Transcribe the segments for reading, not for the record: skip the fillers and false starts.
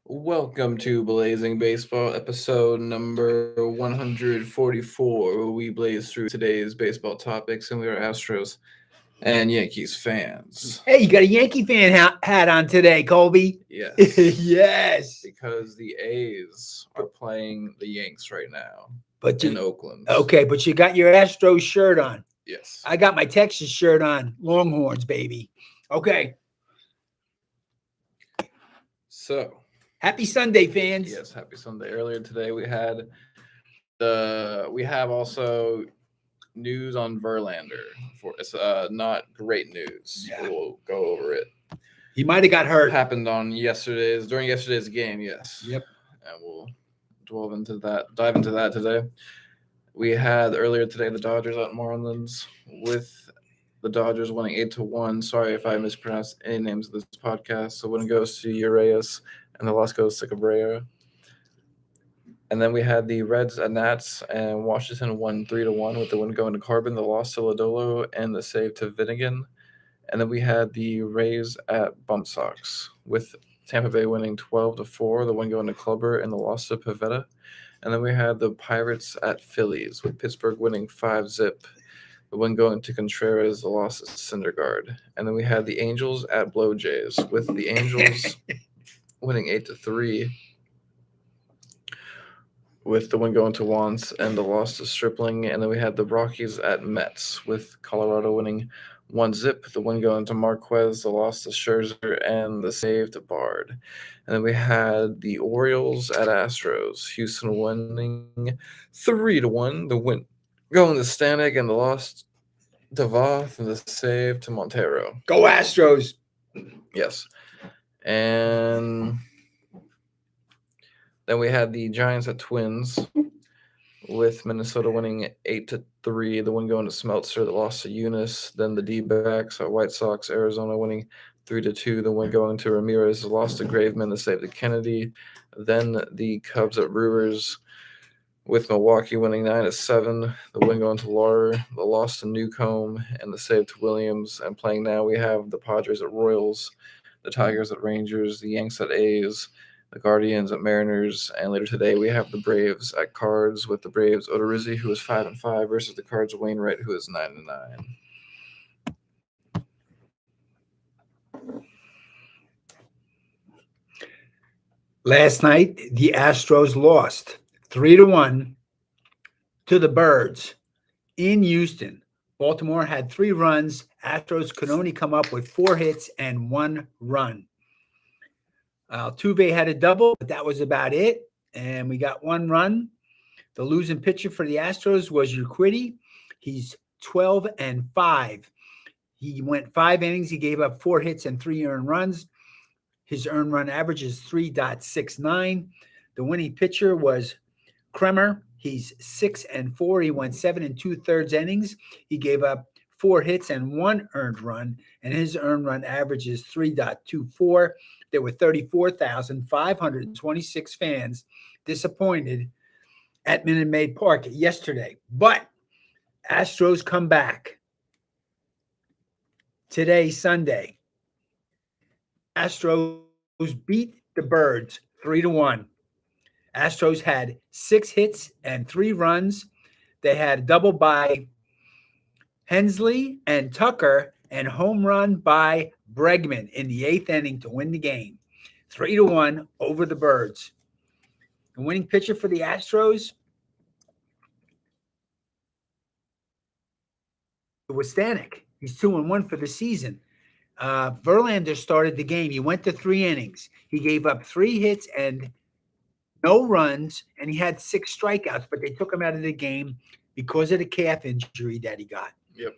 Welcome to Blazing Baseball, episode number 144, where we blaze through today's baseball topics, and we are Astros and Yankees fans. Hey, you got a Yankee fan hat on today, Colby. Yes. Yes. Because the A's are playing the Yanks right now But in you, Oakland. okay, but you got your Astros shirt on. Yes. I got my Texas shirt on. Longhorns, baby. Okay. So, happy Sunday, fans. yes, happy Sunday. Earlier today we have also news on Verlander. It's not great news. Yeah. We'll go over it. He might have got hurt. Happened during yesterday's game, yes. Yep. And we'll dive into that today. We had earlier today the Dodgers at Marlins, with the Dodgers winning 8-1. Sorry if I mispronounced any names of this podcast. So win goes to Urias and the loss goes to Cabrera. And then we had the Reds at Nats, and Washington won 3-1 with the win going to Carbon, the loss to Lodolo, and the save to Finnegan. And then we had the Rays at Bump Sox, with Tampa Bay winning 12-4, the win going to Clubber, and the loss to Pivetta. And then we had the Pirates at Phillies, with Pittsburgh winning 5-0, the win going to Contreras, the loss to Syndergaard. And then we had the Angels at Blow Jays, with the Angels winning 8-3. With the win going to Wants and the loss to Stripling. And then we had the Rockies at Mets, with Colorado winning 1-0, the win going to Marquez, the loss to Scherzer, and the save to Bard. And then we had the Orioles at Astros, Houston winning 3-1, the win going to Stanek, and the loss to Voth, and the save to Montero. Go Astros. Yes. And then we had the Giants at Twins, with Minnesota winning 8-3, the win going to Smeltzer, the loss to Eunice. Then the D-backs at White Sox, Arizona winning 3-2, the win going to Ramirez, the loss to Graveman, the save to Kennedy. Then the Cubs at Brewers, with Milwaukee winning 9-7, the win going to Laurer, the loss to Newcomb, and the save to Williams. And playing now, we have the Padres at Royals, the Tigers at Rangers, the Yanks at A's, the Guardians at Mariners, and later today we have the Braves at Cards, with the Braves Odorizzi, who is 5-5, versus the Cards Wainwright, who is 9-9. Last night, the Astros lost 3-1 to the Birds in Houston. Baltimore had 3 runs. Astros could only come up with 4 hits and 1 run. Altuve had a double, but that was about it. And we got 1 run. The losing pitcher for the Astros was Urquidy. He's 12-5. He went 5 innings. He gave up 4 hits and 3 earned runs. His earned run average is 3.69. The winning pitcher was Kremer. He's 6-4. He went 7 2/3 innings. He gave up 4 hits and 1 earned run, and his earned run average is 3.24. There were 34,526 fans disappointed at Minute Maid Park yesterday. But Astros come back today, Sunday. Astros beat the Birds 3-1. Astros had 6 hits and 3 runs. They had a double by Hensley and Tucker and home run by Bregman in the 8th inning to win the game. 3-1 over the Birds. The winning pitcher for the Astros was Stanek. He's 2-1 for the season. Verlander started the game. He went to 3 innings. He gave up 3 hits and no runs, and he had 6 strikeouts, but they took him out of the game because of the calf injury that he got. Yep.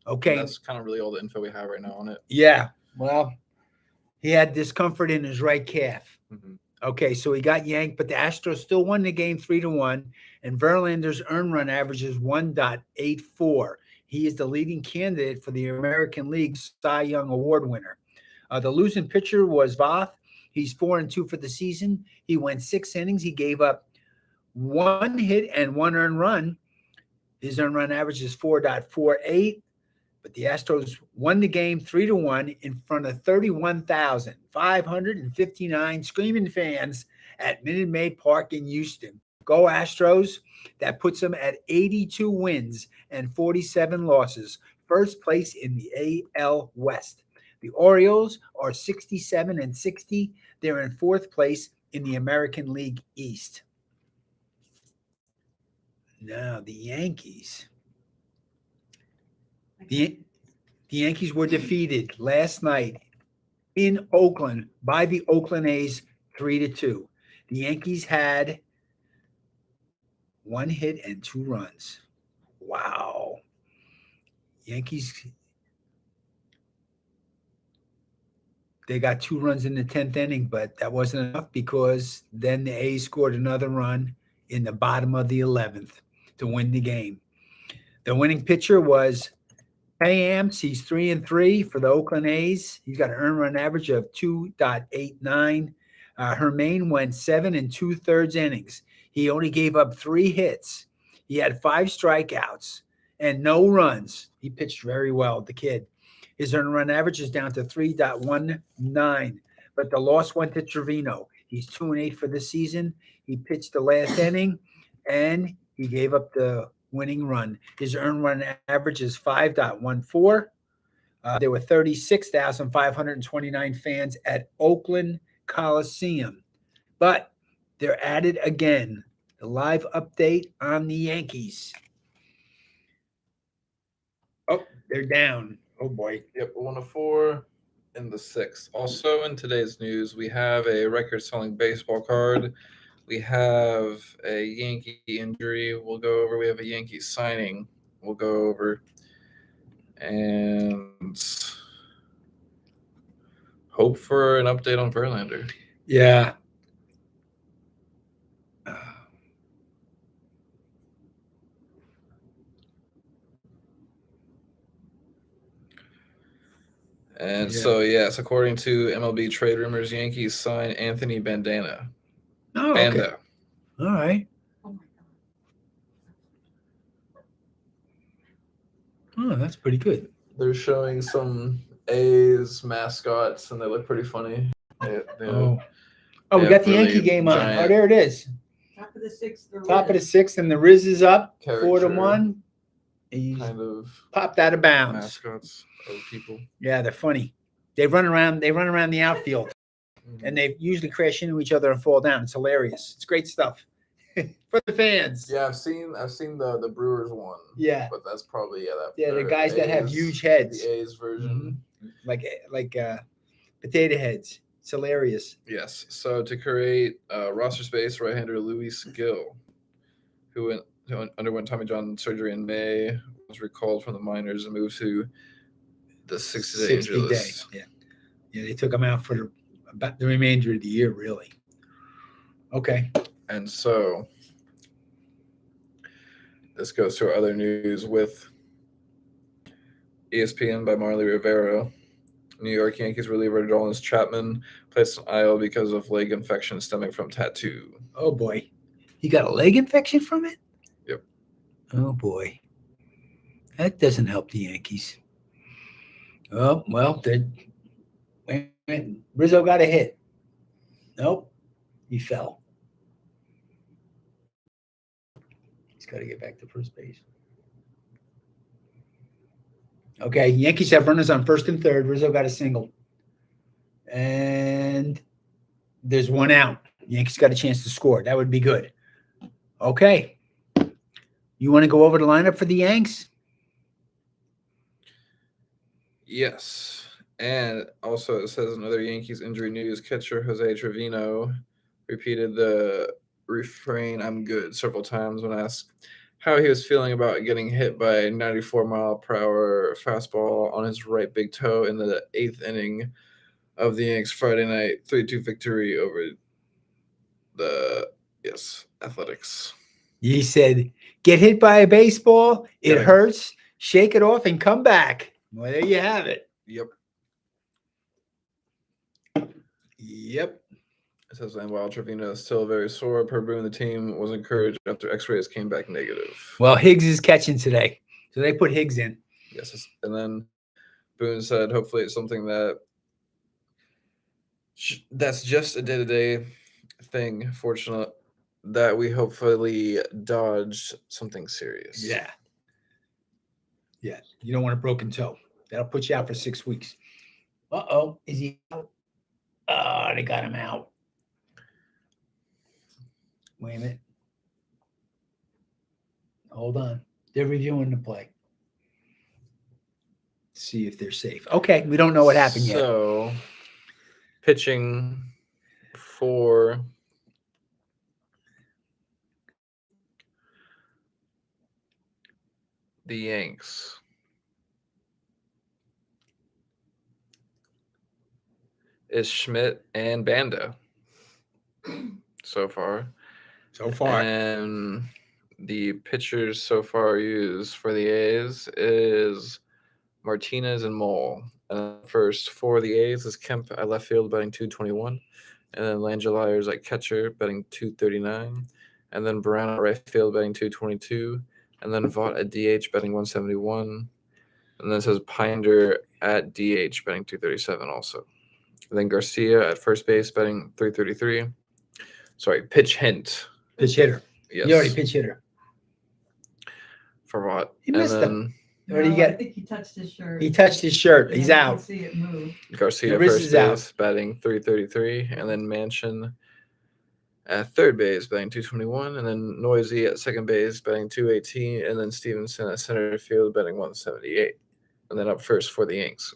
Okay. And that's kind of really all the info we have right now on it. Yeah. Well, he had discomfort in his right calf. Mm-hmm. Okay, so he got yanked, but the Astros still won the game 3-1, and Verlander's earned run average is 1.84. He is the leading candidate for the American League Cy Young Award winner. The losing pitcher was Voth. He's 4-2 for the season. He went 6 innings. He gave up 1 hit and 1 earned run. His earned run average is 4.48. But the Astros won the game 3-1 in front of 31,559 screaming fans at Minute Maid Park in Houston. Go Astros. That puts them at 82 wins and 47 losses. First place in the AL West. The Orioles are 67 and 60. They're in fourth place in the American League East. Now the Yankees. The Yankees were defeated last night in Oakland by the Oakland A's 3-2. The Yankees had 1 hit and 2 runs. Wow. Yankees, they got 2 runs in the 10th inning, but that wasn't enough because then the A's scored another run in the bottom of the 11th to win the game. The winning pitcher was Amps. He's 3-3 for the Oakland A's. He's got an earned run average of 2.89. Hermain went 7 2/3 innings. He only gave up 3 hits. He had 5 strikeouts and no runs. He pitched very well, the kid. His earned run average is down to 3.19. But the loss went to Trevino. He's 2-8 for the season. He pitched the last inning, and he gave up the winning run. His earned run average is 5.14. There were 36,529 fans at Oakland Coliseum. But they're at it again. The live update on the Yankees. Oh, they're down. Oh, boy. Yep, 1-4 in the 6th. Also, in today's news, we have a record-selling baseball card. We have a Yankee injury we'll go over. We have a Yankee signing we'll go over. And hope for an update on Verlander. Yeah. And so, yes, according to MLB trade rumors, Yankees sign Anthony Bandana. Oh, Banda. okay. All right. Oh my God. Oh, that's pretty good. They're showing some A's mascots, and they look pretty funny. We They got the have Yankee really game on. giant- Oh, there it is. Top of the 6th. Top of the 6th, and the Riz is up Character. 4-1. He's kind of popped out of bounds. mascots of people. Yeah, they're funny. They run around the outfield, and they usually crash into each other and fall down. It's hilarious. It's great stuff for the fans. Yeah, I've seen the Brewers one. Yeah. But that's probably The or guys that have A's- huge heads, The A's version. like potato heads. It's hilarious. Yes. So to create roster space, right-hander Luis Gil, who underwent Tommy John surgery in May, was recalled from the minors and moved to the 60-day injury list. Yeah, they took him out for about the remainder of the year, really. Okay. And so this goes to our other news with ESPN by Marley Rivera. New York Yankees reliever Aroldis Chapman placed on IL because of leg infection stemming from tattoo. Oh boy, he got a leg infection from it. Yep. Oh boy, that doesn't help the Yankees. Oh well, Rizzo got a hit. Nope, he fell. He's got to get back to first base. Okay, Yankees have runners on first and third. Rizzo got a single. And there's 1 out. Yankees got a chance to score. That would be good. Okay. You want to go over the lineup for the Yanks? Yes. And also it says another Yankees injury news. Catcher Jose Trevino repeated the refrain, "I'm good," several times when asked how he was feeling about getting hit by a 94-mile-per-hour fastball on his right big toe in the 8th inning of the Yanks' Friday night 3-2 victory over the Athletics. He said, get hit by a baseball, it Yeah. hurts, shake it off, and come back. Well, there you have it. Yep. Yep. It says, and while Trevino is still very sore, per Boone, the team was encouraged after X-rays came back negative. Well, Higgs is catching today. So they put Higgs in. Yes, and then Boone said, hopefully it's something that's just a day-to-day thing. Fortunate that we hopefully dodge something serious. Yeah. Yeah. You don't want a broken toe. That'll put you out for 6 weeks. Uh-oh. Is he out? Oh, they got him out. Wait a minute. Hold on. They're reviewing the play. See if they're safe. Okay. We don't know what happened yet. So, pitching for the Yanks. Is Schmidt and Banda so far. And the pitchers so far used for the A's is Martinez and Mole. First for the A's is Kemp at left field betting 221. And then Langeliers at catcher betting 239. And then Brown at right field betting 222. And then Vaught at DH betting 171. And then it says Pinder at DH betting 237 also. And then Garcia at first base betting 333. Sorry, pitch hint. Pitch hitter. Yes. You already pitch hitter. For what? He missed him. What did he I get? think he touched his shirt. He touched his shirt. He's I out. can see it move. Garcia The at wrist first is out. base batting 333. And then Mansion at third base batting 221. And then Noisy at second base batting 218. And then Stevenson at center field batting 178. And then up first for the Yanks.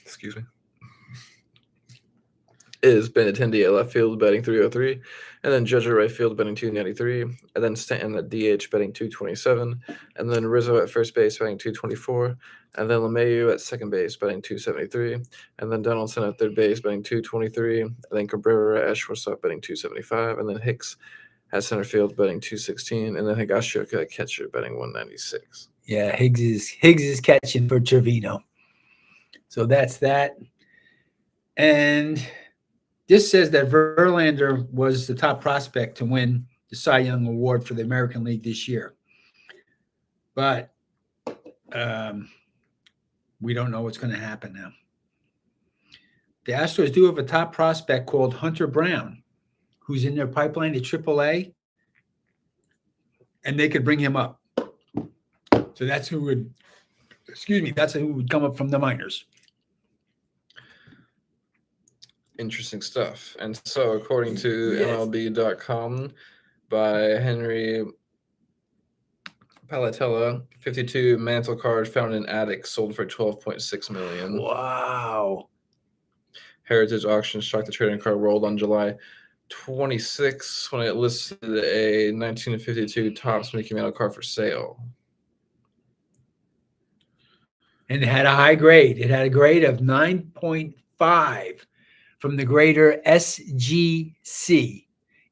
Excuse me. Is Benintendi at left field betting 303, and then Judge at right field betting 293, and then Stanton at DH betting 227, and then Rizzo at first base betting 224, and then LeMahieu at second base betting 273, and then Donaldson at third base betting 223, and then Cabrera at shortstop betting 275, and then Hicks at center field betting 216, and then Higashioka at catcher betting 196. Yeah, Higgs is catching for Trevino. So that's that. And this says that Verlander was the top prospect to win the Cy Young Award for the American League this year. But we don't know what's going to happen now. The Astros do have a top prospect called Hunter Brown, who's in their pipeline to AAA, and they could bring him up. So that's who would come up from the minors. Interesting stuff. And so, according to Yes. MLB.com, by Henry Palatella, 52 mantle card found in attic sold for $12.6 million. Wow. Heritage Auction shocked the trading card world on July 26 when it listed a 1952 Topps Mickey Mantle card for sale. And it had a high grade. It had a grade of 9.5 from the grader SGC.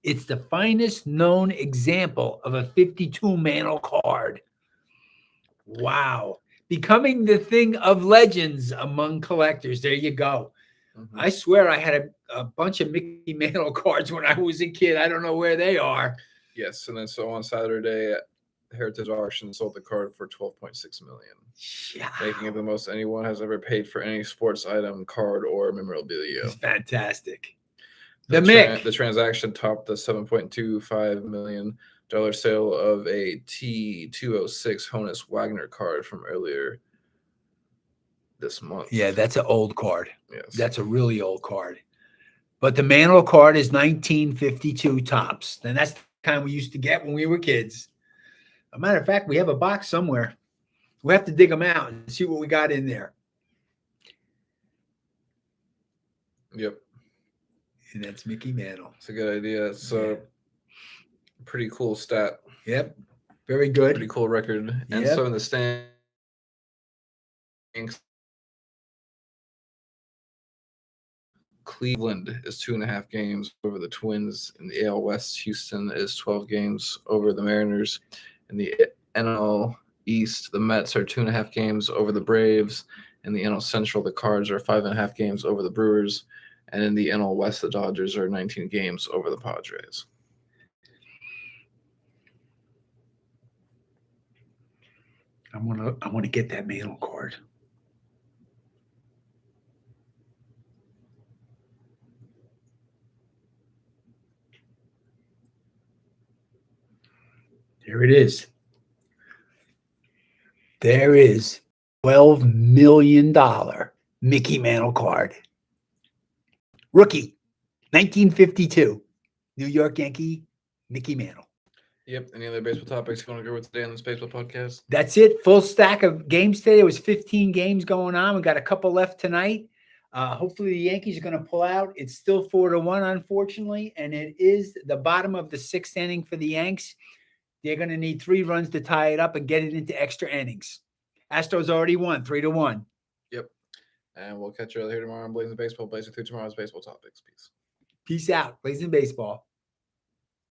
It's the finest known example of a 52 mantle card. Wow. Becoming the thing of legends among collectors. There you go. Mm-hmm. I swear I had a bunch of Mickey Mantle cards when I was a kid. I don't know where they are. Yes, and then so on Saturday, Heritage Auction sold the card for $12.6 million, making it the most anyone has ever paid for any sports item, card, or memorabilia. It's fantastic. The transaction topped the $7.25 million sale of a T206 Honus Wagner card from earlier this month. Yeah, that's an old card. Yes. That's a really old card. But the Mantle card is 1952 Topps. And that's the kind we used to get when we were kids. As a matter of fact, we have a box somewhere. We have to dig them out and see what we got in there. Yep. And that's Mickey Mantle. It's a good idea. It's a pretty cool stat. Yep. Very good. Pretty cool record. And so in the standings, Cleveland is 2.5 games over the Twins. In the AL West, Houston is 12 games over the Mariners. In the NL East, the Mets are 2.5 games over the Braves. In the NL Central, the Cards are 5.5 games over the Brewers. And in the NL West, the Dodgers are 19 games over the Padres. I want to get that Mantle card. There it is. There is $12 million Mickey Mantle card. Rookie, 1952. New York Yankee, Mickey Mantle. Yep. Any other baseball topics you want to go with today on this baseball podcast? That's it. Full stack of games today. There was 15 games going on. We got a couple left tonight. Hopefully the Yankees are going to pull out. It's still 4-1, unfortunately, and it is the bottom of the sixth inning for the Yanks. They're going to need 3 runs to tie it up and get it into extra innings. Astros already won 3-1. Yep. And we'll catch you here tomorrow on Blazing Baseball. Blazing through tomorrow's baseball topics. Peace. Peace out. Blazing Baseball.